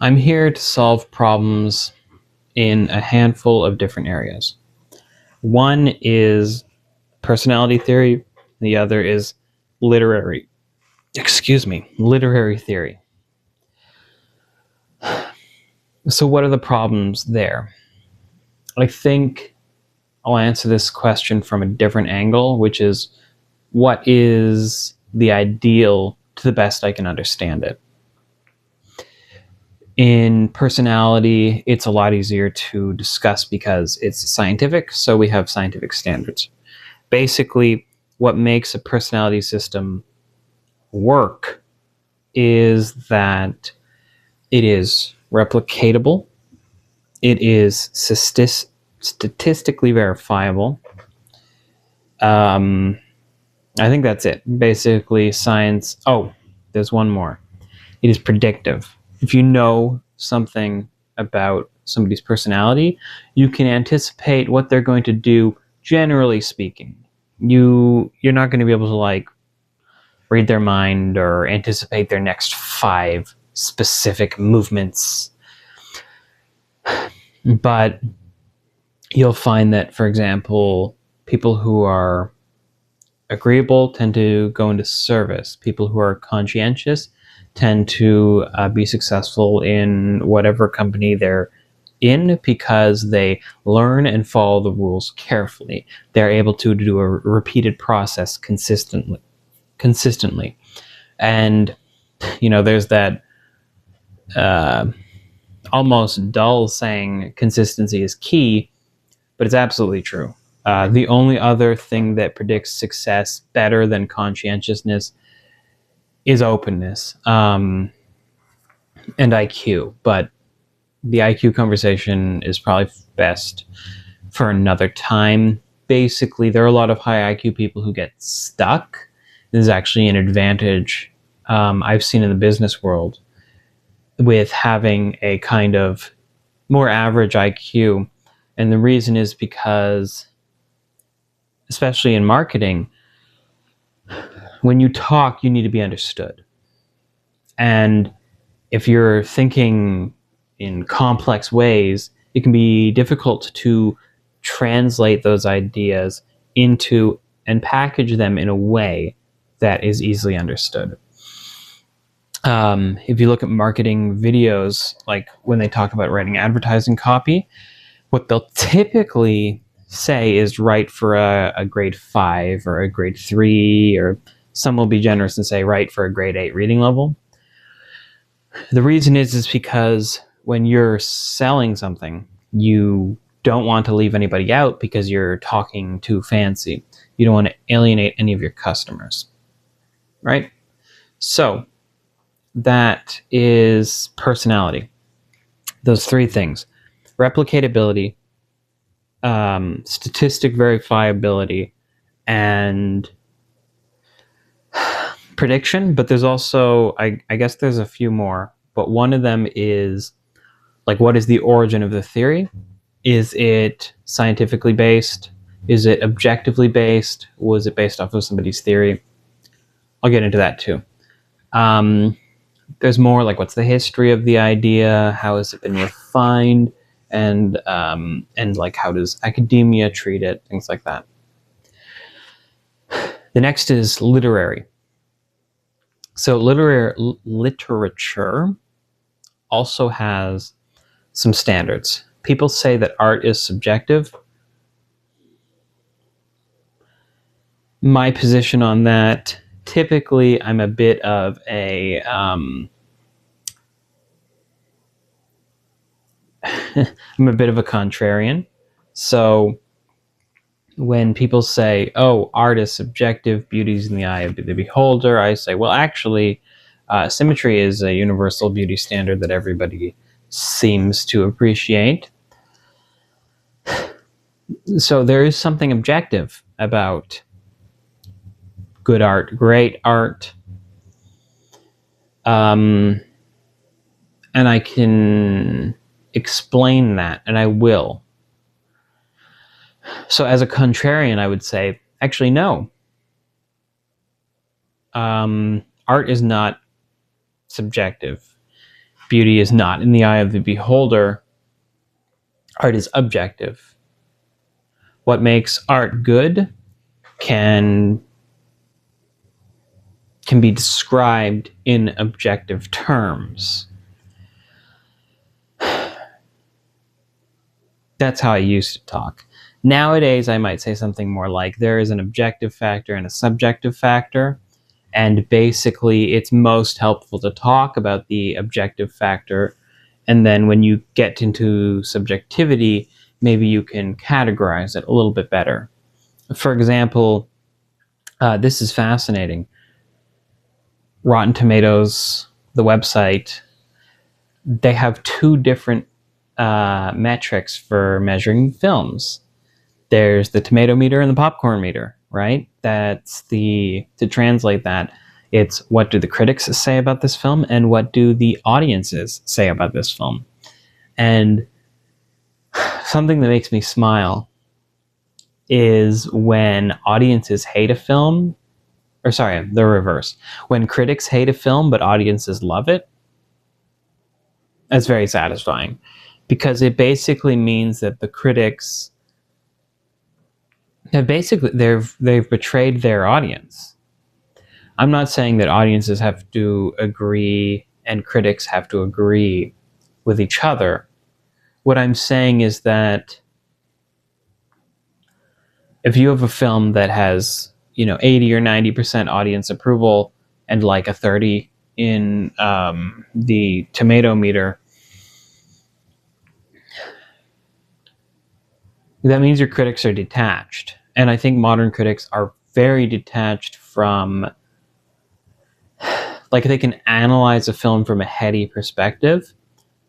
I'm here to solve problems in a handful of different areas. One is personality theory, the other is literary theory. So what are the problems there? I think I'll answer this question from a different angle, which is what is the ideal to the best I can understand it. In personality, it's a lot easier to discuss because it's scientific, so we have scientific standards. Basically, what makes a personality system work is that it is replicatable, it is statistically verifiable. I think that's it. Basically, science. Oh, there's one more. It is predictive. If you know something about somebody's personality, you can anticipate what they're going to do, generally speaking. You're not going to be able to read their mind or anticipate their next 5 specific movements. But you'll find that, for example, people who are agreeable tend to go into service. People who are conscientious tend to be successful in whatever company they're in because they learn and follow the rules carefully. They're able to do a repeated process consistently. And, there's that almost dull saying consistency is key, but it's absolutely true. The only other thing that predicts success better than conscientiousness is openness and IQ. But the IQ conversation is probably best for another time. Basically, there are a lot of high IQ people who get stuck. This is actually an advantage I've seen in the business world with having a kind of more average IQ. And the reason is because, especially in marketing, when you talk, you need to be understood. And if you're thinking in complex ways, it can be difficult to translate those ideas into and package them in a way that is easily understood. If you look at marketing videos, like when they talk about writing advertising copy, what they'll typically say is write for a grade 5 or a grade 3, or some will be generous and say write for a grade 8 reading level. The reason is because when you're selling something, you don't want to leave anybody out because you're talking too fancy. You don't want to alienate any of your customers, right? So that is personality. Those 3 things: replicatability, statistic verifiability, and prediction. But there's also, I guess there's a few more, but one of them is what is the origin of the theory? Is it scientifically based? Is it objectively based? Was it based off of somebody's theory? I'll get into that too. There's more what's the history of the idea? How has it been refined? And how does academia treat it? Things like that. The next is literary. So literature also has some standards. People say that art is subjective. My position on that, typically, I'm a bit of I'm a bit of a contrarian. So when people say, oh, art is subjective, beauty's in the eye of the beholder, I say, well, actually, symmetry is a universal beauty standard that everybody seems to appreciate. So there is something objective about good art, great art. And I can explain that, and I will. So as a contrarian, I would say, actually, no. Art is not subjective. beauty is not in the eye of the beholder. Art is objective. What makes art good can be described in objective terms. That's how I used to talk. Nowadays, I might say something more like there is an objective factor and a subjective factor. And basically, it's most helpful to talk about the objective factor. And then when you get into subjectivity, maybe you can categorize it a little bit better. For example, this is fascinating. Rotten Tomatoes, the website, they have two different metrics for measuring films. There's the tomato meter and the popcorn meter, right? To translate that, it's what do the critics say about this film and what do the audiences say about this film. And something that makes me smile is when audiences hate a film, or sorry, the reverse. When critics hate a film but audiences love it, that's very satisfying, because it basically means that the critics have they've betrayed their audience. I'm not saying that audiences have to agree and critics have to agree with each other. What I'm saying is that if you have a film that has 80 or 90% audience approval and like a 30 in the tomato meter, that means your critics are detached. And I think modern critics are very detached from, like, they can analyze a film from a heady perspective,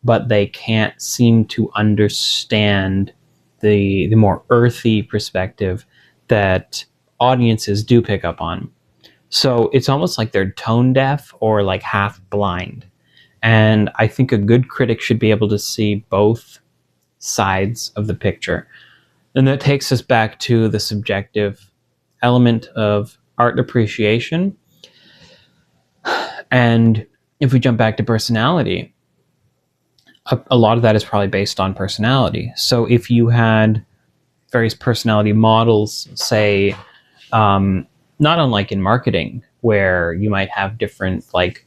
but they can't seem to understand the more earthy perspective that audiences do pick up on. So it's almost like they're tone deaf or like half blind. And I think a good critic should be able to see both sides of the picture. And that takes us back to the subjective element of art appreciation. And if we jump back to personality, a lot of that is probably based on personality. So if you had various personality models, say, not unlike in marketing, where you might have different like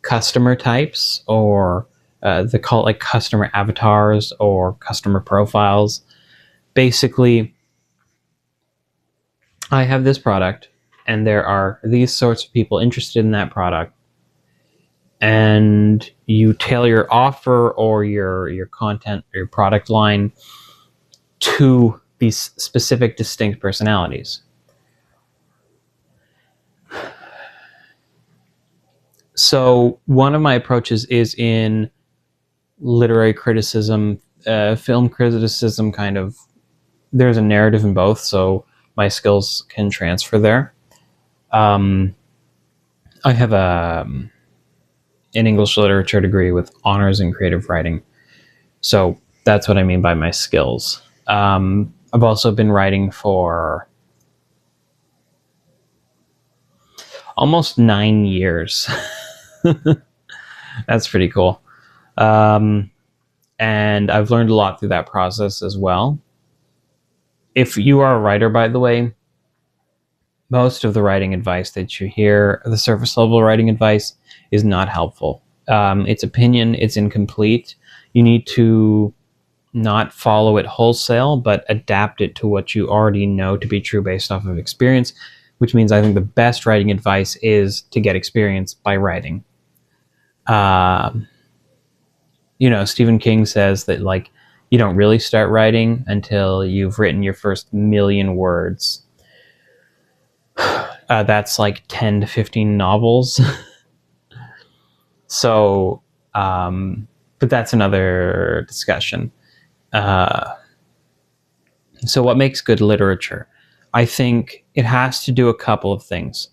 customer types, or they call it like customer avatars or customer profiles. Basically, I have this product and there are these sorts of people interested in that product, and you tailor your offer or your content or your product line to these specific distinct personalities. So one of my approaches is in literary criticism, film criticism, kind of. There's a narrative in both, so my skills can transfer there. I have an English literature degree with honors in creative writing, so that's what I mean by my skills. I've also been writing for almost 9 years. That's pretty cool. And I've learned a lot through that process as well. If you are a writer, by the way, most of the writing advice that you hear, the surface level writing advice, is not helpful. It's opinion, it's incomplete. You need to not follow it wholesale, but adapt it to what you already know to be true based off of experience, which means I think the best writing advice is to get experience by writing. Stephen King says that, like, you don't really start writing until you've written your first 1,000,000 words. That's like 10 to 15 novels. So, but that's another discussion. So what makes good literature? I think it has to do a couple of things.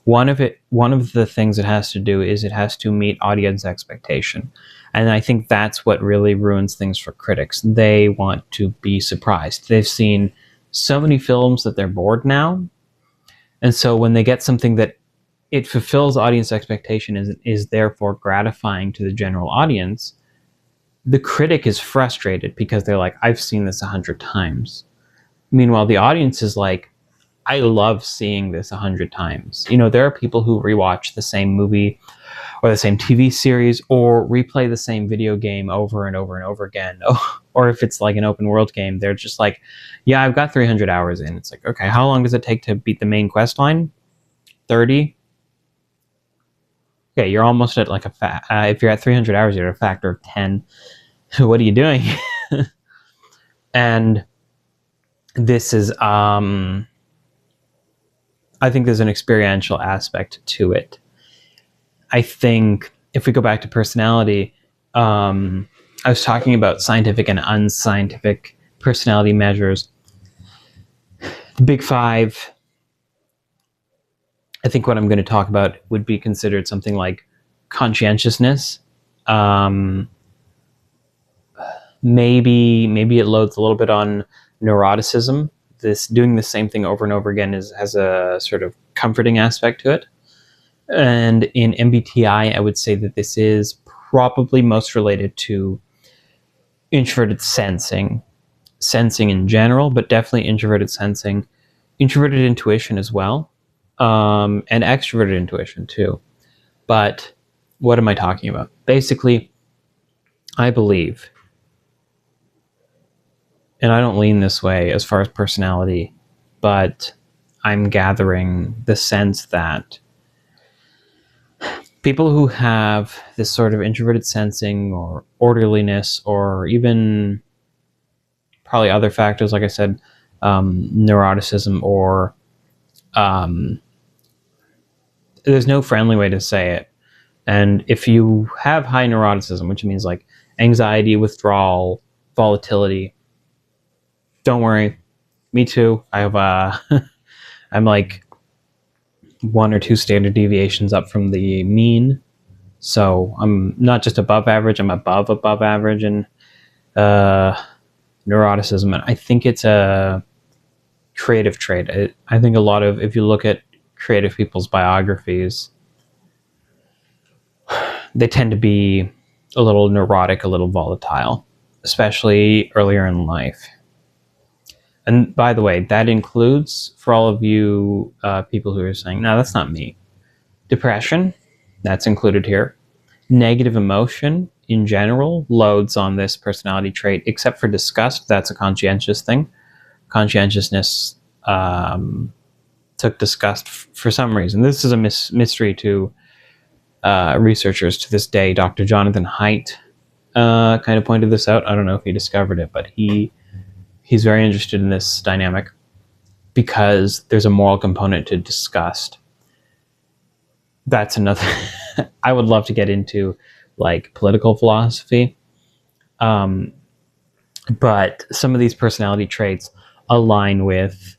One of the things it has to do is it has to meet audience expectation. And I think that's what really ruins things for critics. They want to be surprised. They've seen so many films that they're bored now. And so when they get something that it fulfills audience expectation, is therefore gratifying to the general audience, the critic is frustrated because they're like, I've seen this 100 times. Meanwhile, the audience is like, I love seeing this 100 times. There are people who rewatch the same movie or the same TV series or replay the same video game over and over and over again. Or if it's like an open world game, they're just like, yeah, I've got 300 hours in. It's like, okay, how long does it take to beat the main quest line? 30? Okay, you're almost at like if you're at 300 hours, you're at a factor of 10. What are you doing? And this is, I think there's an experiential aspect to it. I think if we go back to personality, I was talking about scientific and unscientific personality measures. The big five, I think what I'm going to talk about would be considered something like conscientiousness. Maybe it loads a little bit on neuroticism. This doing the same thing over and over again has a sort of comforting aspect to it. And in MBTI, I would say that this is probably most related to introverted sensing in general, but definitely introverted sensing, introverted intuition as well, and extroverted intuition too. But what am I talking about? Basically, I believe, and I don't lean this way as far as personality, but I'm gathering the sense that people who have this sort of introverted sensing or orderliness, or even probably other factors, like I said, neuroticism, or there's no friendly way to say it. And if you have high neuroticism, which means like anxiety, withdrawal, volatility, don't worry. Me too. I have I'm like 1 or 2 standard deviations up from the mean. So I'm not just above average, I'm above average in neuroticism. And I think it's a creative trait. I think a lot of, if you look at creative people's biographies, they tend to be a little neurotic, a little volatile, especially earlier in life. And by the way, that includes, for all of you people who are saying, no, that's not me, depression, that's included here. Negative emotion in general loads on this personality trait, except for disgust. That's a conscientious thing. Conscientiousness took disgust for some reason. This is a mystery to researchers to this day. Dr. Jonathan Haidt kind of pointed this out. I don't know if he discovered it, but he's very interested in this dynamic because there's a moral component to disgust. That's another. I would love to get into like political philosophy, but some of these personality traits align with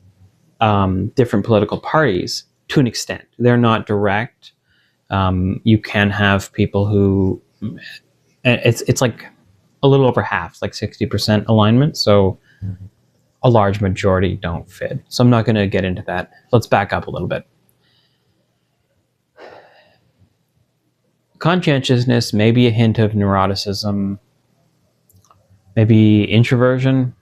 different political parties to an extent. They're not direct. You can have people who, it's like a little over half, like 60% alignment. So a large majority don't fit. So I'm not going to get into that. Let's back up a little bit. Conscientiousness, maybe a hint of neuroticism, maybe introversion.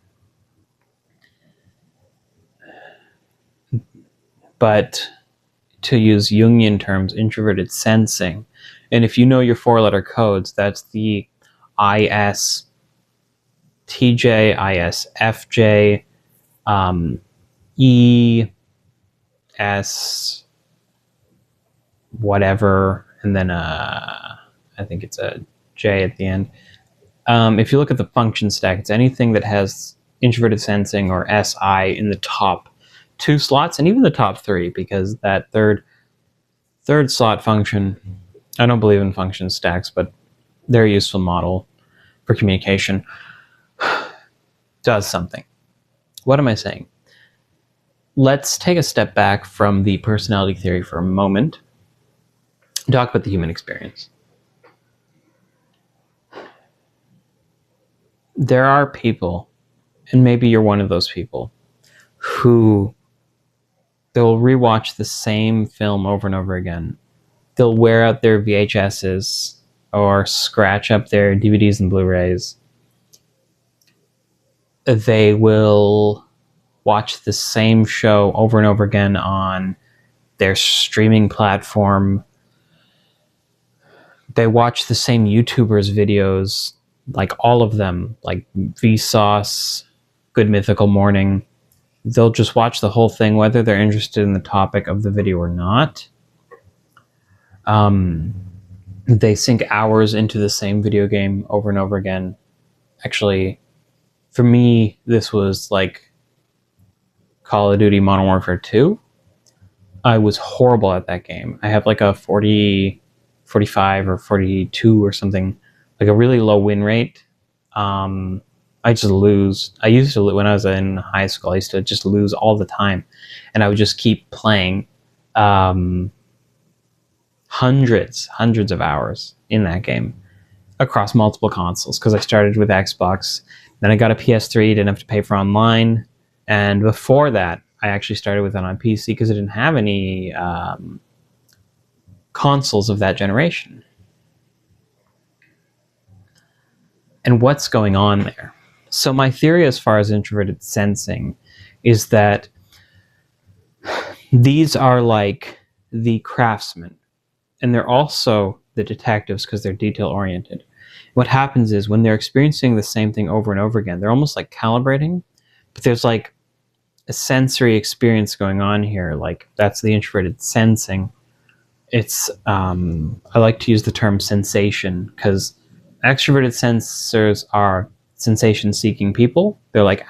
But to use Jungian terms, introverted sensing. And if you know your 4-letter codes, that's the ISTJ, ISFJ, ES, whatever, and then I think it's a J at the end. If you look at the function stack, it's anything that has introverted sensing or SI in the top 2 slots, and even the top 3, because that third slot function, I don't believe in function stacks, but they're a useful model for communication, does something. What am I saying? Let's take a step back from the personality theory for a moment and talk about the human experience. There are people, and maybe you're one of those people, who they'll rewatch the same film over and over again, they'll wear out their VHSs or scratch up their DVDs and Blu-rays. They will watch the same show over and over again on their streaming platform. They watch the same YouTubers' videos, like all of them, like Vsauce, Good Mythical Morning. They'll just watch the whole thing, whether they're interested in the topic of the video or not. They sink hours into the same video game over and over again. Actually, for me, this was like Call of Duty Modern Warfare 2. I was horrible at that game. I have like a 40, 45 or 42 or something, like a really low win rate. I just lose. I used to, when I was in high school, I used to just lose all the time. And I would just keep playing hundreds of hours in that game across multiple consoles, because I started with Xbox, then I got a PS3, didn't have to pay for online, and before that I actually started with it on PC because I didn't have any consoles of that generation. And what's going on there? So my theory as far as introverted sensing is that these are like the craftsmen, and they're also the detectives because they're detail-oriented. What happens is when they're experiencing the same thing over and over again, they're almost like calibrating, but there's like a sensory experience going on here. Like, that's the introverted sensing. It's, I like to use the term sensation because extroverted sensors are sensation-seeking people. They're like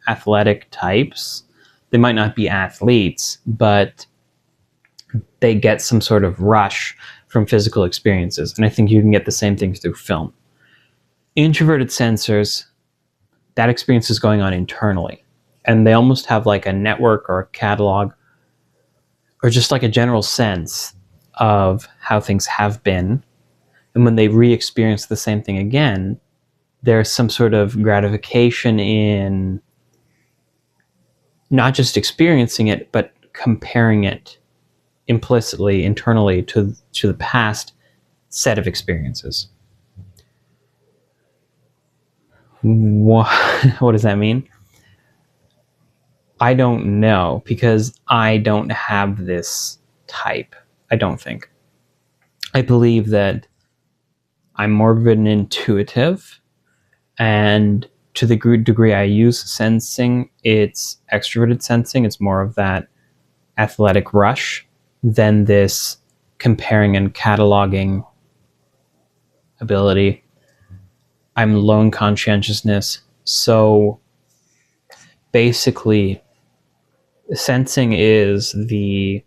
athletic types. They might not be athletes, but they get some sort of rush from physical experiences. And I think you can get the same things through film. Introverted sensors, that experience is going on internally. And they almost have like a network or a catalog or just like a general sense of how things have been. And when they re-experience the same thing again, there's some sort of gratification in not just experiencing it, but comparing it implicitly, internally to the past set of experiences. What does that mean? I don't know, because I don't have this type. I don't think. I believe that I'm more of an intuitive, and to the degree I use sensing, it's extroverted sensing. It's more of that athletic rush than this comparing and cataloging ability. I'm low in conscientiousness, so basically sensing is the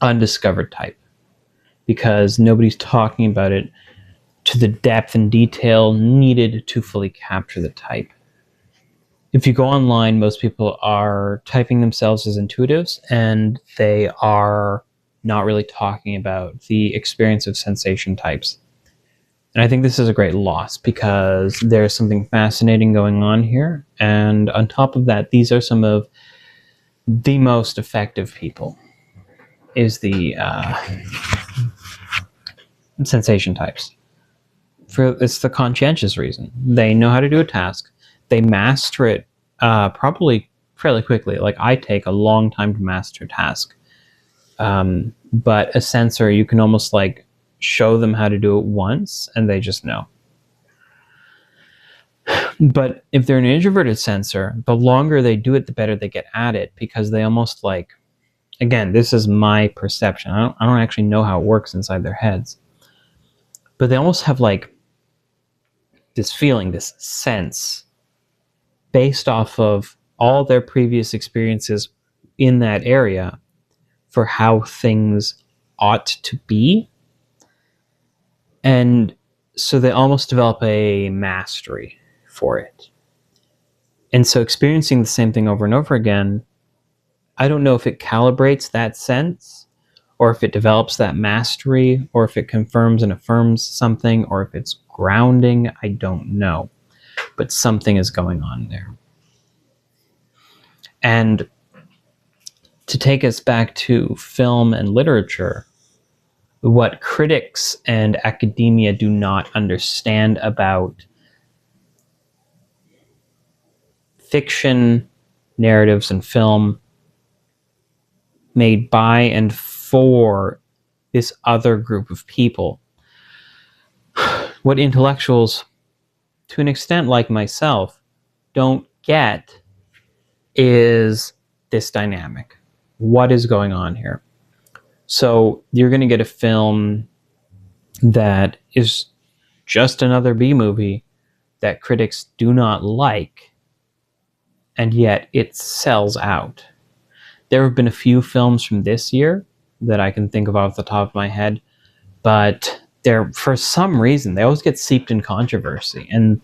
undiscovered type because nobody's talking about it to the depth and detail needed to fully capture the type. If you go online, most people are typing themselves as intuitives, and they are not really talking about the experience of sensation types. And I think this is a great loss because there's something fascinating going on here. And on top of that, these are some of the most effective people, is the sensation types. It's the conscientious reason. They know how to do a task. They master it probably fairly quickly. Like, I take a long time to master a task. But a sensor, you can almost like show them how to do it once and they just know. But if they're an introverted sensor, the longer they do it, the better they get at it, because they almost like, again, this is my perception. I don't actually know how it works inside their heads. But they almost have like this feeling, this sense, based off of all their previous experiences in that area for how things ought to be. And so they almost develop a mastery for it. And so experiencing the same thing over and over again, I don't know if it calibrates that sense, or if it develops that mastery, or if it confirms and affirms something, or if it's grounding. I don't know. But something is going on there. And to take us back to film and literature, what critics and academia do not understand about fiction, narratives, and film made by and for this other group of people. What intellectuals, to an extent like myself, don't get is this dynamic. What is going on here? So you're going to get a film that is just another B movie that critics do not like, and yet it sells out. There have been a few films from this year that I can think of off the top of my head, but they're, for some reason, they always get seeped in controversy, and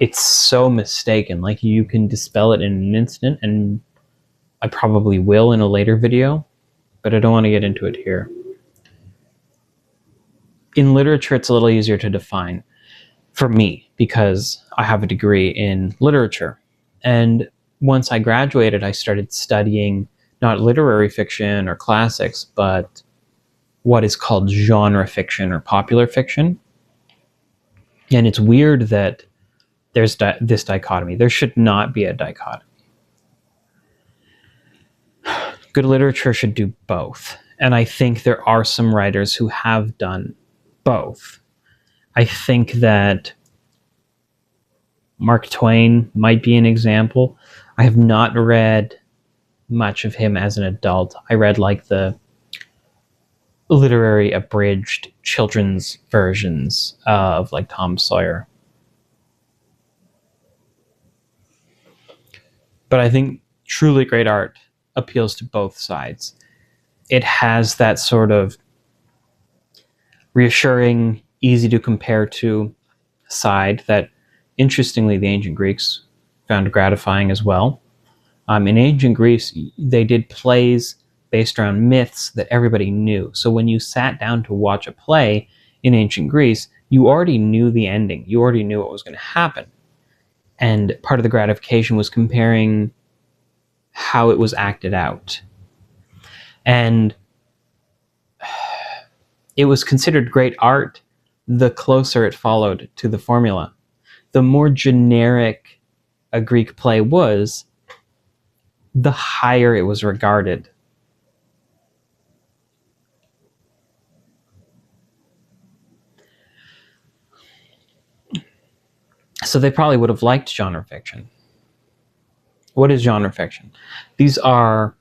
it's so mistaken. Like, you can dispel it in an instant, and I probably will in a later video, but I don't want to get into it here. In literature, it's a little easier to define for me because I have a degree in literature. And once I graduated, I started studying not literary fiction or classics, but what is called genre fiction or popular fiction. And it's weird that there's this dichotomy. There should not be a dichotomy. Good literature should do both. And I think there are some writers who have done both. I think that Mark Twain might be an example. I have not read much of him as an adult. I read like the literary abridged children's versions of like Tom Sawyer. But I think truly great art appeals to both sides. It has that sort of reassuring, easy to compare to side that, interestingly, the ancient Greeks found gratifying as well. In ancient Greece, they did plays based around myths that everybody knew. So when you sat down to watch a play in ancient Greece, you already knew the ending. You already knew what was going to happen. And part of the gratification was comparing how it was acted out. And it was considered great art the closer it followed to the formula. The more generic a Greek play was, the higher it was regarded. So they probably would have liked genre fiction. What is genre fiction? These are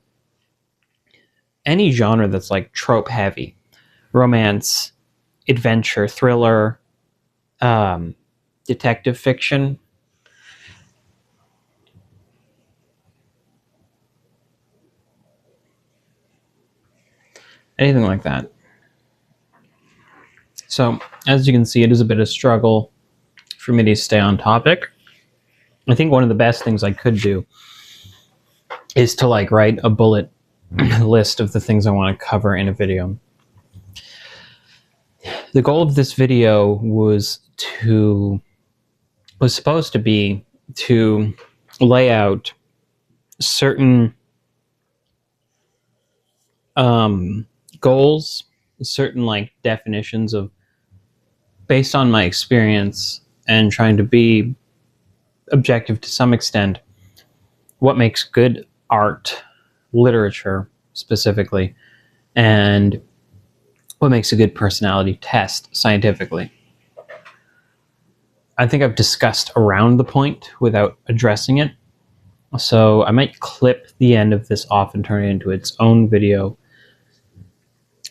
any genre that's like trope heavy. Romance, adventure, thriller, detective fiction. Anything like that. So, as you can see, it is a bit of a struggle for me to stay on topic. I think one of the best things I could do is to like write a bullet list of the things I want to cover in a video. The goal of this video was supposed to be to lay out certain goals, certain like definitions of, based on my experience and trying to be objective to some extent, what makes good art, literature specifically, and what makes a good personality test scientifically. I think I've discussed around the point without addressing it, so I might clip the end of this off and turn it into its own video,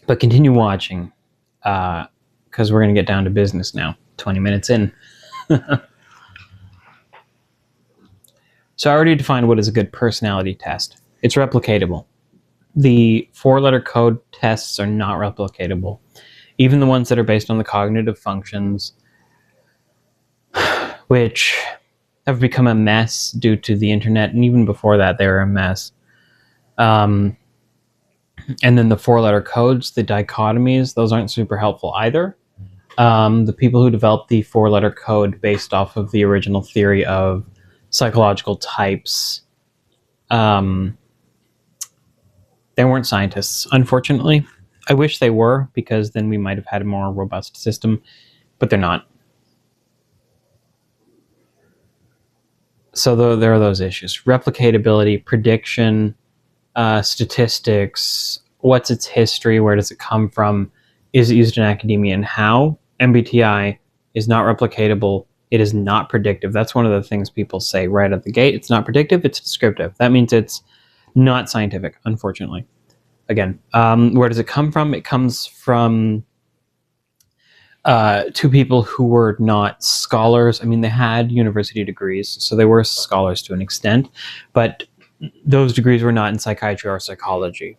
but continue watching, because we're going to get down to business now, 20 minutes in. So I already defined what is a good personality test. It's replicatable. The 4-letter code tests are not replicatable. Even the ones that are based on the cognitive functions, which have become a mess due to the internet, and even before that they were a mess. And then the 4-letter codes, the dichotomies, those aren't super helpful either. The people who developed the 4-letter code based off of the original theory of psychological types, they weren't scientists, unfortunately. I wish they were, because then we might have had a more robust system, but they're not. So there are those issues: replicatability, prediction, statistics. What's its history? Where does it come from? Is it used in academia, and how? MBTI is not replicatable. It is not predictive. That's one of the things people say right at the gate. It's not predictive. It's descriptive. That means it's not scientific, unfortunately. Again, where does it come from? It comes from two people who were not scholars. I mean, they had university degrees, so they were scholars to an extent, but those degrees were not in psychiatry or psychology.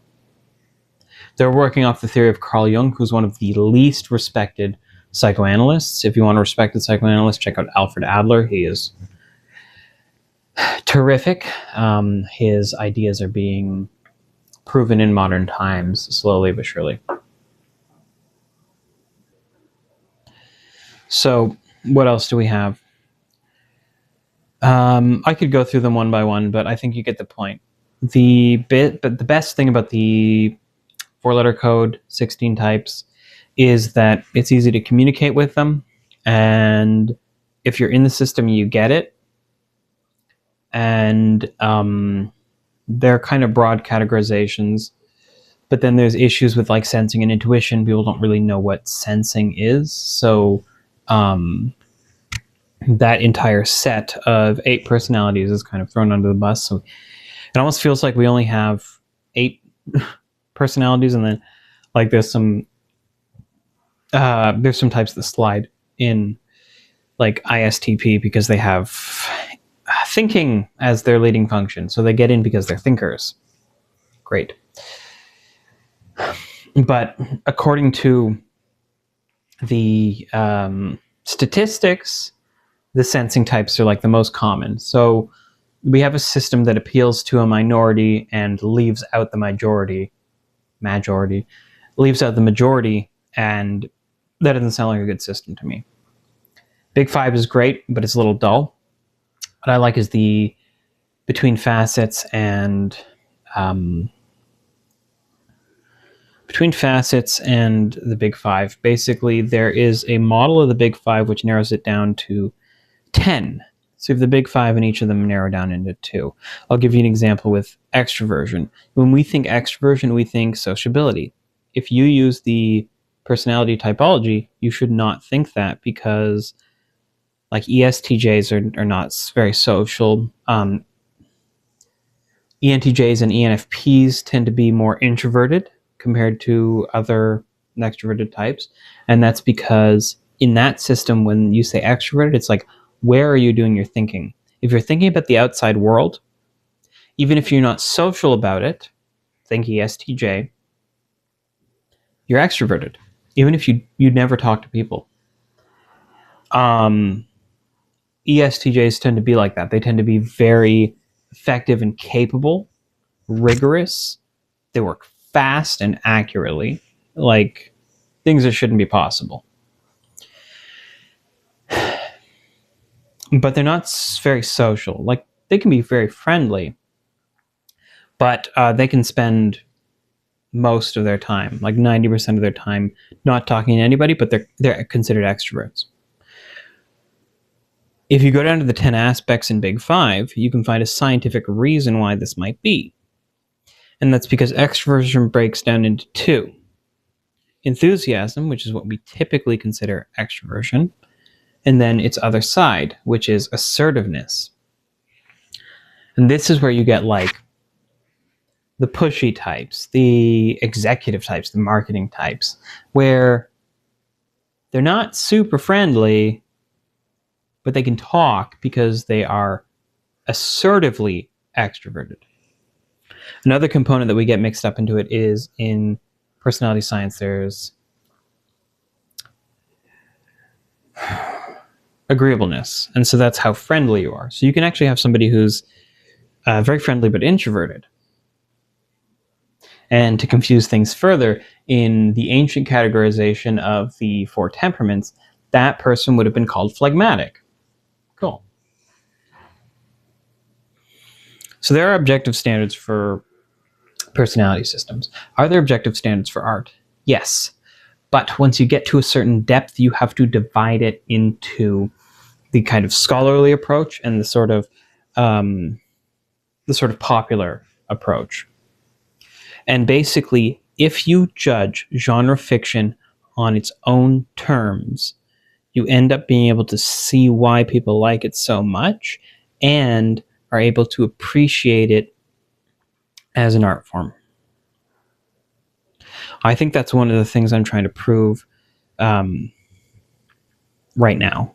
They're working off the theory of Carl Jung, who's one of the least respected psychoanalysts. If you want a respected psychoanalyst, check out Alfred Adler. He is terrific. His ideas are being proven in modern times, slowly but surely. So, what else do we have? I could go through them one by one, but I think you get the point. But the best thing about the 4-letter code, 16 types, is that it's easy to communicate with them, and if you're in the system, you get it. And they're kind of broad categorizations, but then there's issues with like sensing and intuition. People don't really know what sensing is, so that entire set of 8 personalities is kind of thrown under the bus. So it almost feels like we only have 8 personalities, and then like there's some types that slide in, like ISTP, because they have thinking as their leading function, so they get in because they're thinkers. Great. But according to the statistics, the sensing types are like the most common. So we have a system that appeals to a minority and leaves out the majority, leaves out the majority, and that doesn't sound like a good system to me. Big Five is great, but it's a little dull. What I like is the between facets and the Big Five. Basically, there is a model of the Big Five which narrows it down to 10. So if the Big Five and each of them narrow down into 2. I'll give you an example with extroversion. When we think extroversion, we think sociability. If you use the personality typology, you should not think that, because like ESTJs are not very social. ENTJs and ENFPs tend to be more introverted compared to other extroverted types. And that's because in that system, when you say extroverted, it's like, where are you doing your thinking? If you're thinking about the outside world, even if you're not social about it, think ESTJ, you're extroverted, even if you never talk to people. ESTJs tend to be like that. They tend to be very effective and capable, rigorous. They work fast and accurately, like things that shouldn't be possible. But they're not very social. Like, they can be very friendly, but they can spend most of their time, like 90% of their time, not talking to anybody, but they're considered extroverts. If you go down to the 10 aspects in Big Five, you can find a scientific reason why this might be. And that's because extroversion breaks down into 2. Enthusiasm, which is what we typically consider extroversion, and then its other side, which is assertiveness. And this is where you get like the pushy types, the executive types, the marketing types, where they're not super friendly, but they can talk because they are assertively extroverted. Another component that we get mixed up into it is in personality science, there's agreeableness. And so that's how friendly you are. So you can actually have somebody who's very friendly but introverted. And to confuse things further, in the ancient categorization of the 4 temperaments, that person would have been called phlegmatic. Cool. So there are objective standards for personality systems. Are there objective standards for art? Yes. But once you get to a certain depth, you have to divide it into the kind of scholarly approach and the sort of popular approach. And basically, if you judge genre fiction on its own terms, you end up being able to see why people like it so much and are able to appreciate it as an art form. I think that's one of the things I'm trying to prove right now.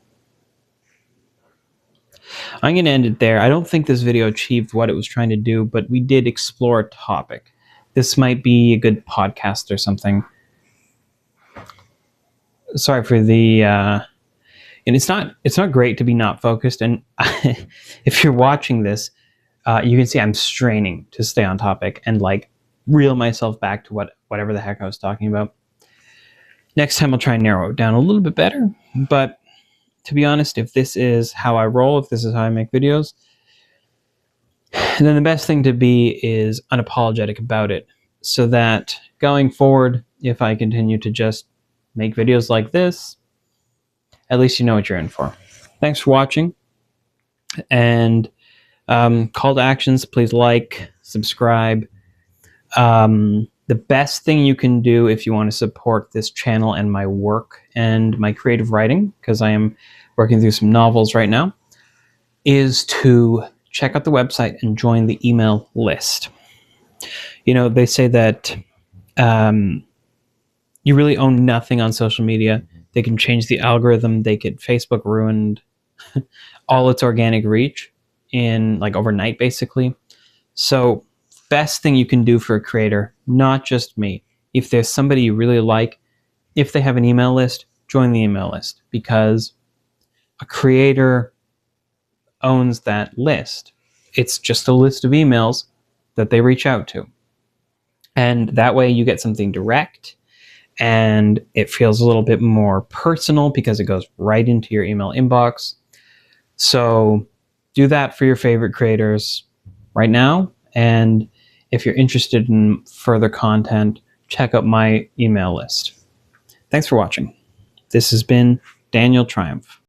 I'm going to end it there. I don't think this video achieved what it was trying to do, but we did explore a topic. This might be a good podcast or something. Sorry for the... and it's not great to be not focused. And if you're watching this, you can see I'm straining to stay on topic and like reel myself back to whatever the heck I was talking about. Next time I'll try and narrow it down a little bit better. But to be honest, if this is how I roll, if this is how I make videos, then the best thing to be is unapologetic about it, so that going forward, if I continue to just make videos like this, at least you know what you're in for. Thanks for watching. And call to actions, please like, subscribe. The best thing you can do if you want to support this channel and my work and my creative writing, because I am working through some novels right now, is to check out the website and join the email list. You know, they say that you really own nothing on social media. They can change the algorithm. They could... Facebook ruined all its organic reach in like overnight, basically. So best thing you can do for a creator, not just me, if there's somebody you really like, if they have an email list, join the email list, because a creator owns that list. It's just a list of emails that they reach out to. And that way you get something direct, and it feels a little bit more personal because it goes right into your email inbox. So do that for your favorite creators right now. And if you're interested in further content, check out my email list. Thanks for watching. This has been Daniel Triumph.